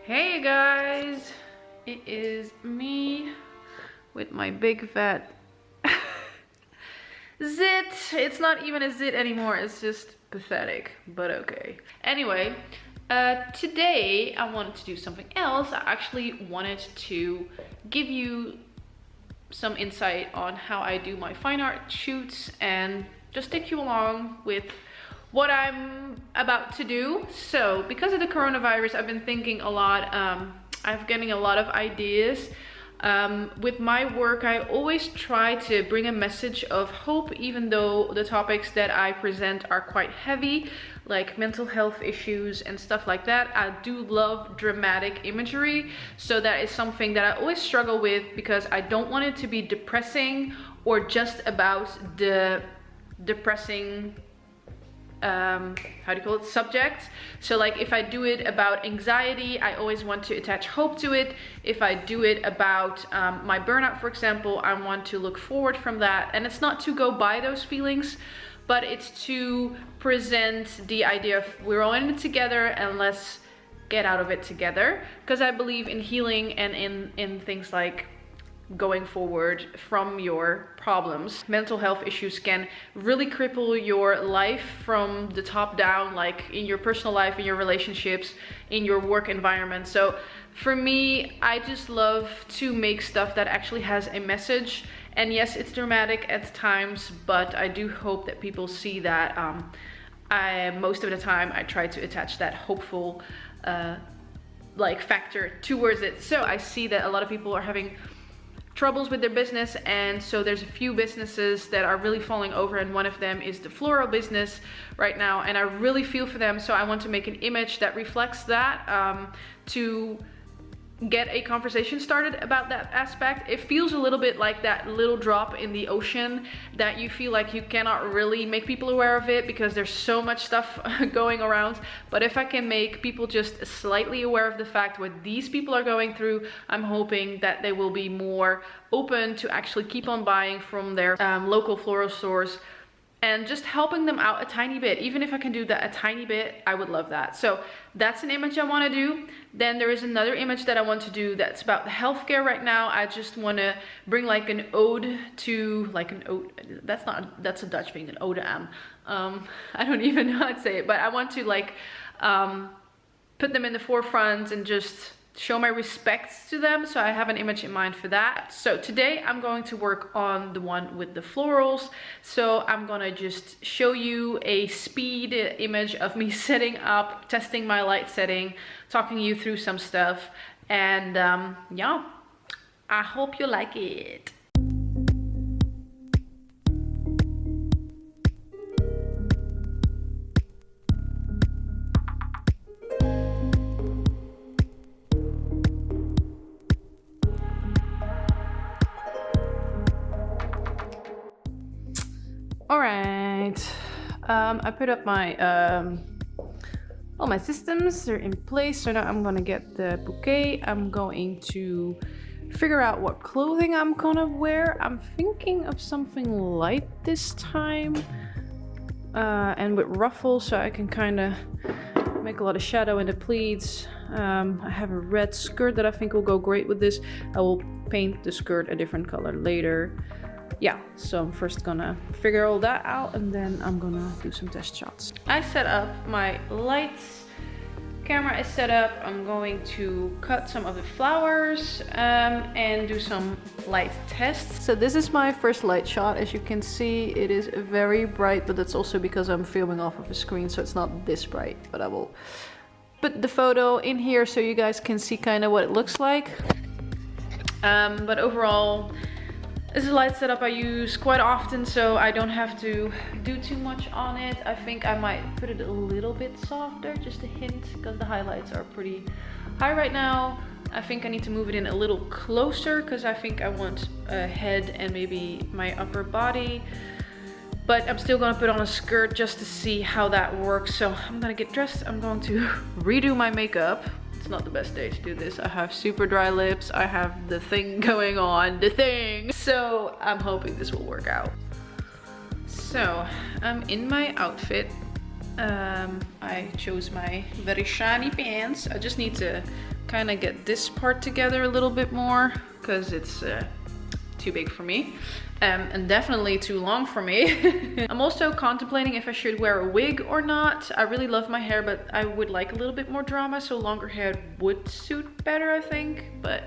Hey guys, it is me with my big fat zit. It's not even a zit anymore, it's just pathetic, but okay. Anyway, today I wanted to do something else. I actually wanted to give you some insight on how I do my fine art shoots and just take you along with what I'm about to do. So because of the coronavirus, I've been thinking a lot. I'm getting a lot of ideas. With my work, I always try to bring a message of hope, even though the topics that I present are quite heavy, like mental health issues and stuff like that. I do love dramatic imagery, so that is something that I always struggle with because I don't want it to be depressing or just about the depressing subject. So like if I do it about anxiety, I always want to attach hope to it. If I do it about my burnout, for example, I want to look forward from that. And it's not to go by those feelings, but it's to present the idea of we're all in it together and let's get out of it together. Because I believe in healing and in things like going forward from your problems. Mental health issues can really cripple your life from the top down, like in your personal life, in your relationships, in your work environment. So for me, I just love to make stuff that actually has a message. And yes, it's dramatic at times, but I do hope that people see that most of the time I try to attach that hopeful factor towards it. So I see that a lot of people are having troubles with their business, and so there's a few businesses that are really falling over, and one of them is the floral business right now, and I really feel for them. So I want to make an image that reflects that, to get a conversation started about that aspect. It feels a little bit like that little drop in the ocean that you feel like you cannot really make people aware of it because there's so much stuff going around. But if I can make people just slightly aware of the fact what these people are going through, I'm hoping that they will be more open to actually keep on buying from their local floral stores and just helping them out a tiny bit. Even if I can do that a tiny bit, I would love that. So that's an image I want to do. Then there is another image that I want to do that's about the healthcare right now. I just want to bring like an ode to, like an ode, that's a Dutch thing, an ode aan. I don't even know how to say it, but I want to like put them in the forefront and just show my respects to them. So I have an image in mind for that. So today I'm going to work on the one with the florals. So I'm gonna just show you a speed image of me setting up, testing my light setting, talking you through some stuff, and yeah, I hope you like it. All right, I put up my all my systems, they're in place. So now I'm gonna get the bouquet. I'm going to figure out what clothing I'm gonna wear. I'm thinking of something light this time, and with ruffles, so I can kind of make a lot of shadow in the pleats. I have a red skirt that I think will go great with this. I will paint the skirt a different color later. Yeah, so I'm first gonna figure all that out and then I'm gonna do some test shots. I set up my lights, camera is set up. I'm going to cut some of the flowers and do some light tests. So this is my first light shot. As you can see, it is very bright, but that's also because I'm filming off of a screen, so it's not this bright. But I will put the photo in here so you guys can see kind of what it looks like. But overall, this is a light setup I use quite often, so I don't have to do too much on it. I think I might put it a little bit softer, just a hint, because the highlights are pretty high right now. I think I need to move it in a little closer because I think I want a head and maybe my upper body. But I'm still gonna put on a skirt just to see how that works. So I'm gonna get dressed. I'm going to redo my makeup. It's not the best day to do this. I have super dry lips. I have the thing going on, So I'm hoping this will work out. So I'm in my outfit. I chose my very shiny pants. I just need to kind of get this part together a little bit more because it's too big for me. And definitely too long for me. I'm also contemplating if I should wear a wig or not. I really love my hair, but I would like a little bit more drama, so longer hair would suit better, I think. But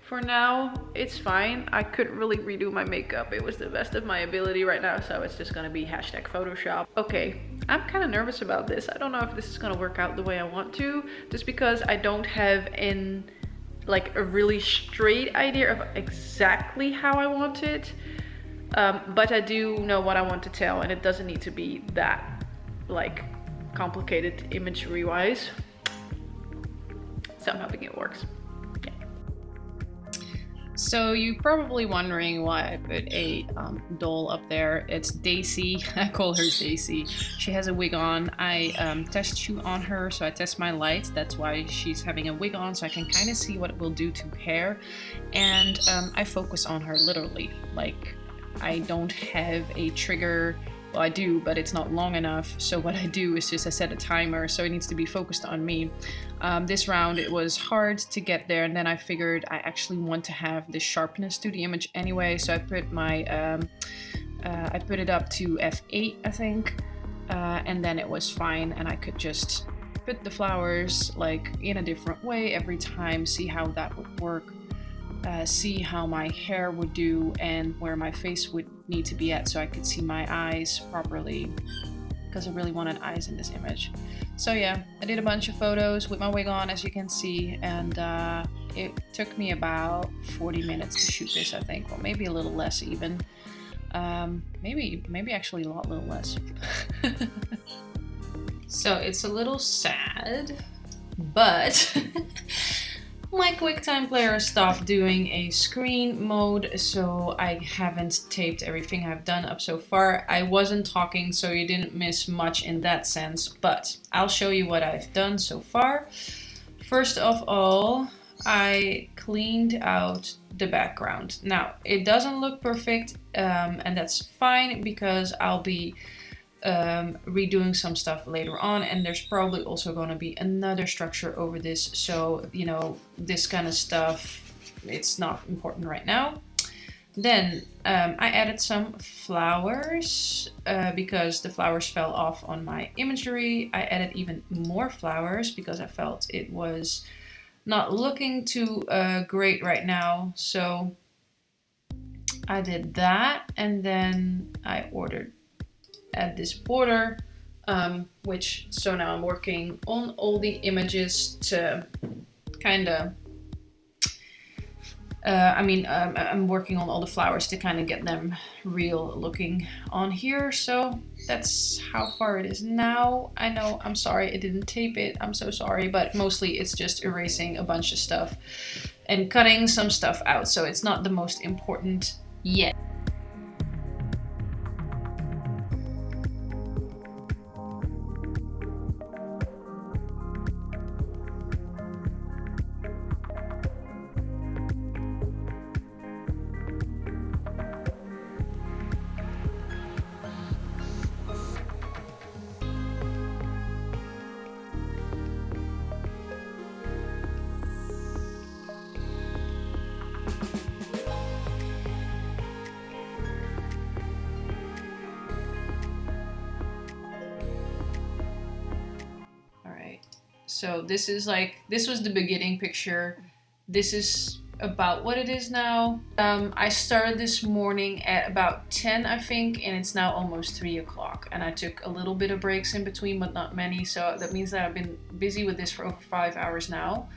for now, it's fine. I couldn't really redo my makeup. It was the best of my ability right now, so it's just gonna be hashtag Photoshop. Okay, I'm kind of nervous about this. I don't know if this is gonna work out the way I want to, just because I don't have like a really straight idea of exactly how I want it. But I do know what I want to tell, and it doesn't need to be that like complicated imagery wise. So I'm hoping it works. Yeah. So you're probably wondering why I put a doll up there. It's Daisy. I call her Daisy. She has a wig on. I test shoot on her, so I test my light. That's why she's having a wig on, so I can kind of see what it will do to hair. And I focus on her literally. Like, I don't have a trigger. Well, I do, but it's not long enough. So what I do is just I set a timer, so it needs to be focused on me. This round it was hard to get there, and then I figured I actually want to have this sharpness to the image anyway. So I put my I put it up to f8, I think, and then it was fine, and I could just put the flowers like in a different way every time, see how that would work. See how my hair would do and where my face would need to be at, so I could see my eyes properly, because I really wanted eyes in this image. So yeah, I did a bunch of photos with my wig on, as you can see, and it took me about 40 minutes to shoot this, I think, or maybe a little less even. Maybe actually a little less. So it's a little sad, but my QuickTime Player stopped doing a screen mode, so I haven't taped everything I've done up so far. I wasn't talking, so you didn't miss much in that sense, but I'll show you what I've done so far. First of all, I cleaned out the background. Now, it doesn't look perfect, and that's fine, because I'll be redoing some stuff later on, and there's probably also going to be another structure over this, so you know, this kind of stuff, it's not important right now. Then I added some flowers because the flowers fell off on my imagery. I added even more flowers because I felt it was not looking too great right now, so I did that, and then I add this border, which, so now I'm working on all the images to kind of, I'm working on all the flowers to kind of get them real looking on here. So that's how far it is now. I know, I'm sorry I didn't tape it, I'm so sorry, but mostly it's just erasing a bunch of stuff and cutting some stuff out, so it's not the most important yet. So this is like, this was the beginning picture. This is about what it is now. I started this morning at about 10, I think, and it's now almost 3 o'clock. And I took a little bit of breaks in between, but not many. So that means that I've been busy with this for over 5 hours now.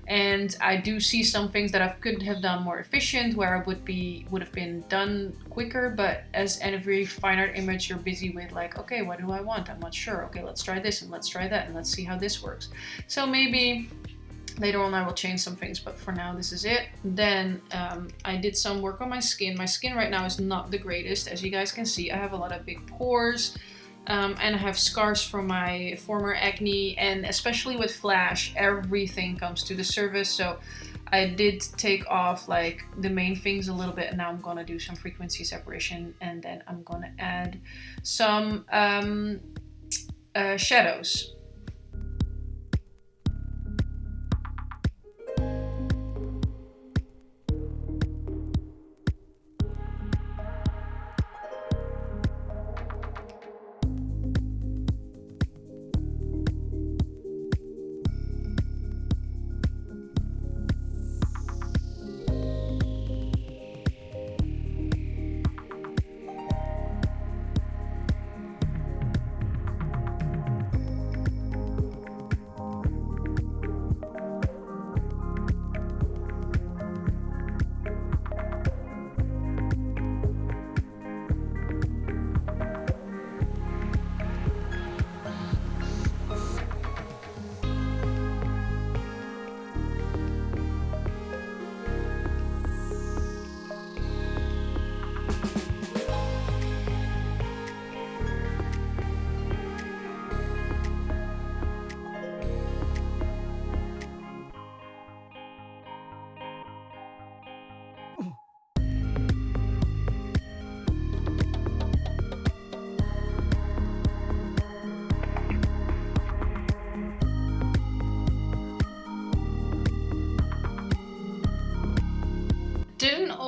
And I do see some things that I could have done more efficient, where I would have been done quicker. But as in every fine art image, you're busy with like, okay, what do I want? I'm not sure. Okay, let's try this and let's try that and let's see how this works. So maybe later on I will change some things, but for now this is it. Then I did some work on my skin. My skin right now is not the greatest. As you guys can see, I have a lot of big pores. And I have scars from my former acne, and especially with Flash, everything comes to the surface. So I did take off like the main things a little bit, and now I'm gonna do some frequency separation, and then I'm gonna add some shadows.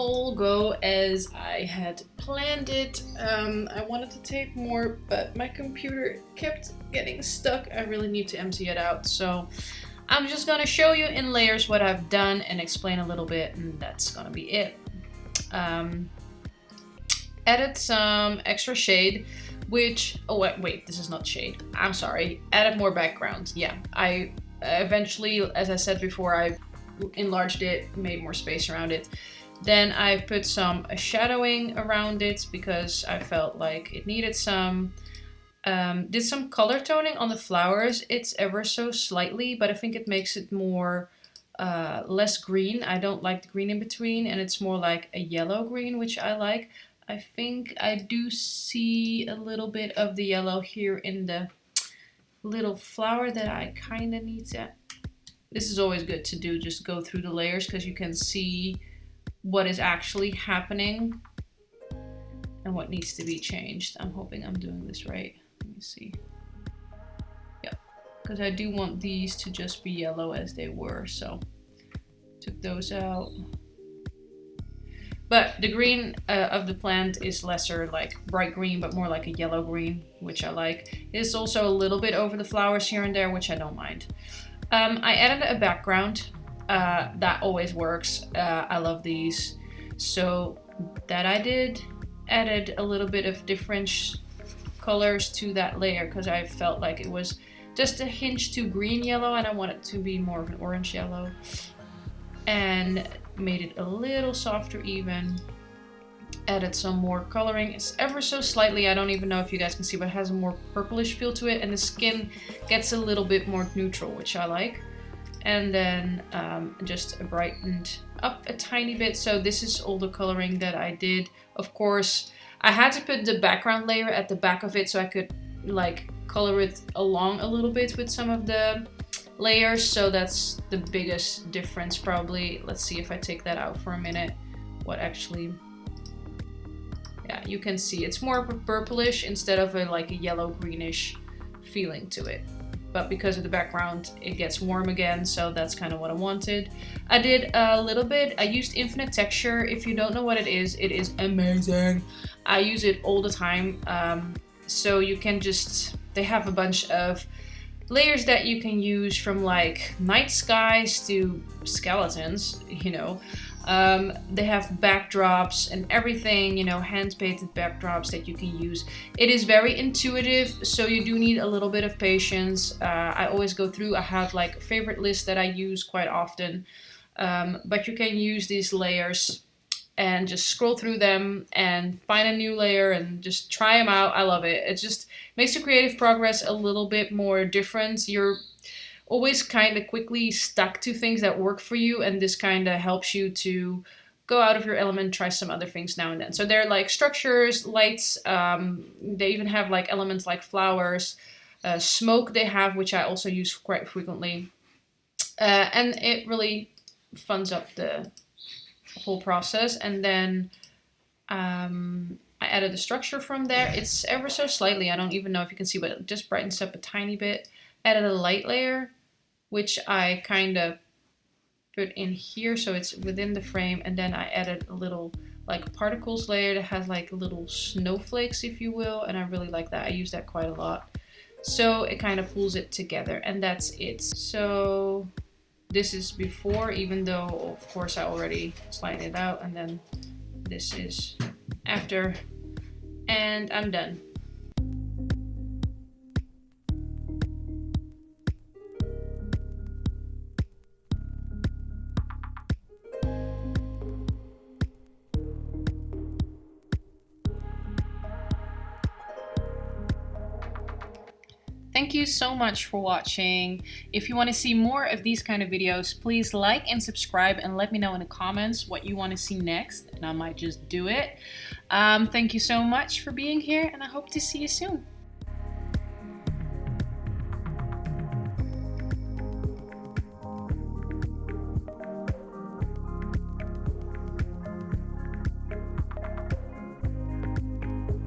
all go as I had planned it. I wanted to tape more, but my computer kept getting stuck. I really need to empty it out, so I'm just gonna show you in layers what I've done and explain a little bit, and that's gonna be it. Added some extra shade, which, oh wait, this is not shade, I'm sorry. Added more background. Yeah, I eventually, as I said before, I enlarged it, made more space around it. Then I put some shadowing around it because I felt like it needed some. Did some color toning on the flowers. It's ever so slightly, but I think it makes it more less green. I don't like the green in between, and it's more like a yellow green, which I like. I think I do see a little bit of the yellow here in the little flower that I kind of need to. This is always good to do, just go through the layers because you can see what is actually happening and what needs to be changed. I'm hoping I'm doing this right. Let me see. Yep, because I do want these to just be yellow as they were, so took those out. But the green of the plant is lesser, like bright green, but more like a yellow green, which I like. It's also a little bit over the flowers here and there, which I don't mind. I added a background. That always works. I love these. So that I did. Added a little bit of different colors to that layer because I felt like it was just a hinge too green yellow and I want it to be more of an orange yellow. And made it a little softer even. Added some more coloring. It's ever so slightly, I don't even know if you guys can see, but it has a more purplish feel to it, and the skin gets a little bit more neutral, which I like. And then just brightened up a tiny bit. So this is all the coloring that I did. Of course, I had to put the background layer at the back of it so I could like color it along a little bit with some of the layers, so that's the biggest difference probably. Let's see if I take that out for a minute. What actually, yeah, you can see it's more purplish instead of like a yellow greenish feeling to it. But because of the background, it gets warm again, so that's kind of what I wanted. I did a little bit, I used infinite texture. If you don't know what it is amazing. I use it all the time. So you can just, they have a bunch of layers that you can use, from like night skies to skeletons, you know. They have backdrops and everything, you know, hand-painted backdrops that you can use. It is very intuitive, so you do need a little bit of patience. I always go through, I have like a favorite list that I use quite often, but you can use these layers and just scroll through them and find a new layer and just try them out. I love it. It just makes your creative progress a little bit more different. You're always kind of quickly stuck to things that work for you, and this kind of helps you to go out of your element, try some other things now and then. So they're like structures, lights, they even have like elements like flowers, smoke they have, which I also use quite frequently. And it really funds up the whole process. And then I added the structure from there. It's ever so slightly, I don't even know if you can see, but it just brightens up a tiny bit. Added a light layer, which I kind of put in here so it's within the frame, and then I added a little like particles layer that has like little snowflakes, if you will, and I really like that. I use that quite a lot. So it kind of pulls it together, and that's it. So this is before, even though of course I already sliced it out, and then this is after, and I'm done. Thank you so much for watching. If you want to see more of these kind of videos, please like and subscribe and let me know in the comments what you want to see next, and I might just do it. Thank you so much for being here, and I hope to see you soon.